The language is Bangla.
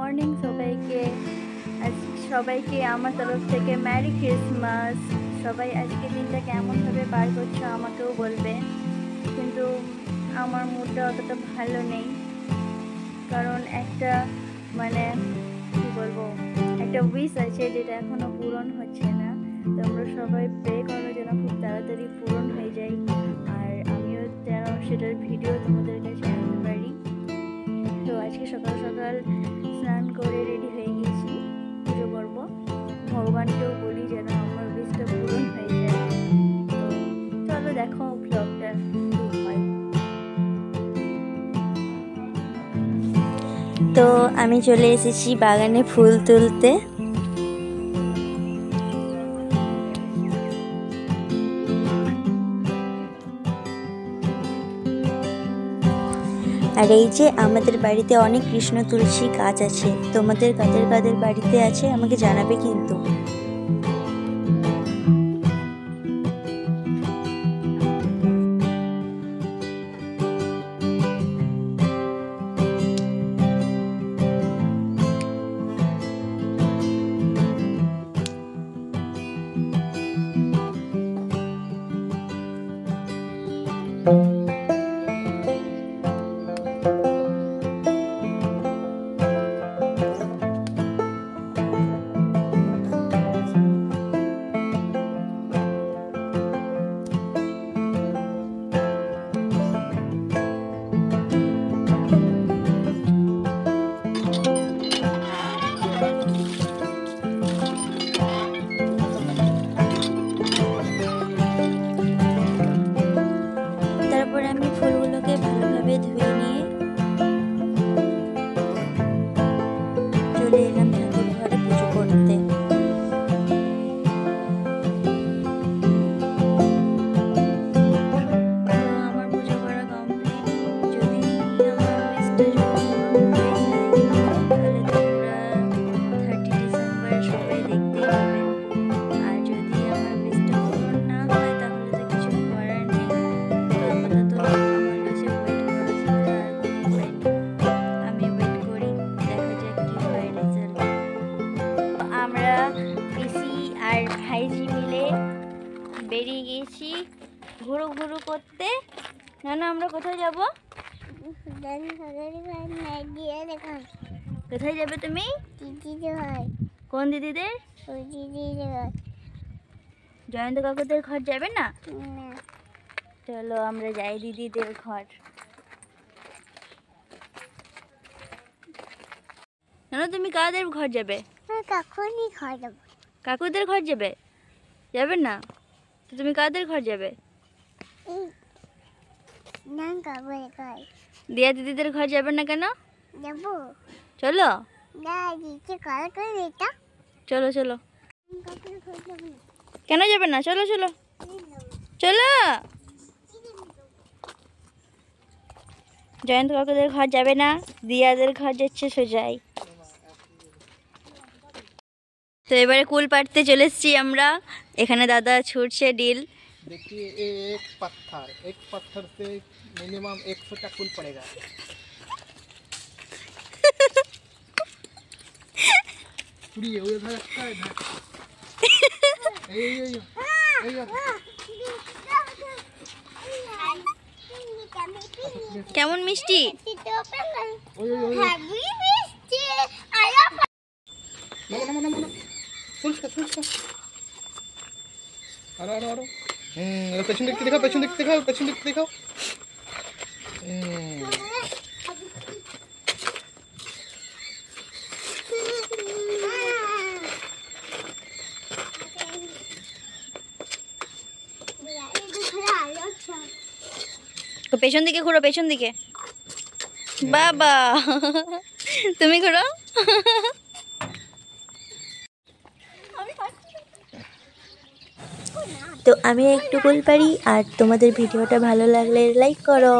মর্নিং সবাইকে আমার তরফ থেকে ম্যারি ক্রিসমাস। সবাই আজকে দিনটা কেমনভাবে পার করছো আমাকেও বলবে, কিন্তু আমার মুডটা অতটা ভালো নেই, কারণ একটা কি বলবো, একটা উইশ আছে যেটা এখনো পূরণ হচ্ছে না। তোমরা সবাই প্রে করো যেন খুব তাড়াতাড়ি পূরণ হয়ে যায়, আর আমিও যেন সেটার ভিডিও তোমাদের কাছে আনতে পারি। তো আজকে সকাল সকাল স্নান করে রেডি হয়ে গেছি, পুজো করবো। ভগবানকেও বলি যেন আমার উইশটা পূরণ হয়ে যায়। তো চলো দেখো ব্লগটা শুরু হয়। তো আমি চলে এসেছি বাগানে ফুল তুলতে। আর এই যে আমাদের বাড়িতে অনেক কৃষ্ণ তুলসী গাছ আছে, তোমাদের কাদের কাদের বাড়িতে আছে আমাকে জানাবে কিন্তু। তারপর আমি ফুলগুলোকে ভালোভাবে ধুয়ে নিয়ে চলে এলাম ঠাকুর ঘরে পুজো করতে। আমার পুজো করা কমপ্লিট। যদি আমার উইশটা পূরণ হয়ে যায় তাহলে তোমরা 30 ডিসেম্বর সবাই দেখতে পাবে, আর যদি আমার উইশটা পূরণ না হয় তাহলে তো কিছু করার নেই। আপাতত আমার কাছে ওয়েট করা ছাড়া আর কোনো উপায় নেই। আমি ওয়েট করি, দেখা যাক কি হয় রেজাল্ট। আমরা পিসি আর ভাইজি মিলে বেরিয়ে গেছি ঘুরু ঘুরু করতে। না আমরা কোথায় যাব? কোথায় যাবে তুমি? কোন দিদিদের? জয়ন্ত কাকুদের ঘর যাবে না? চলো আমরা যাই দিদিদের ঘর। না তুমি কাদের ঘর যাবে? কাকুদের ঘর যাবে? যাবে না তো তুমি কাদের ঘর যাবে? দিয়া দিদিদের ঘর যাবে না কেন? চলো চলো চলো। কেন যাবে না? চলো চলো চলো। জয়ন্ত কাকুদের ঘর যাবে না, দিয়াদের ঘর যাচ্ছে সোজাই। তো এবারে কুল পাড়তে চলে এসেছি আমরা। এখানে দাদা ছুটছে ডিল। देखिए एक पत्थर से मिनिमम 100 कुल पड़ेगा। কেমন মিষ্টি? पेছন দেখতে দেখাও, পেছন দেখতে দেখাও, পেছন দেখতে দেখাও। পেছন দিকে ঘুরো, পেছন দিকে। বাবা তুমি ঘুরো। তো আমি একটু কুল পারি, আর তোমাদের ভিডিওটা ভালো লাগলে লাইক করো।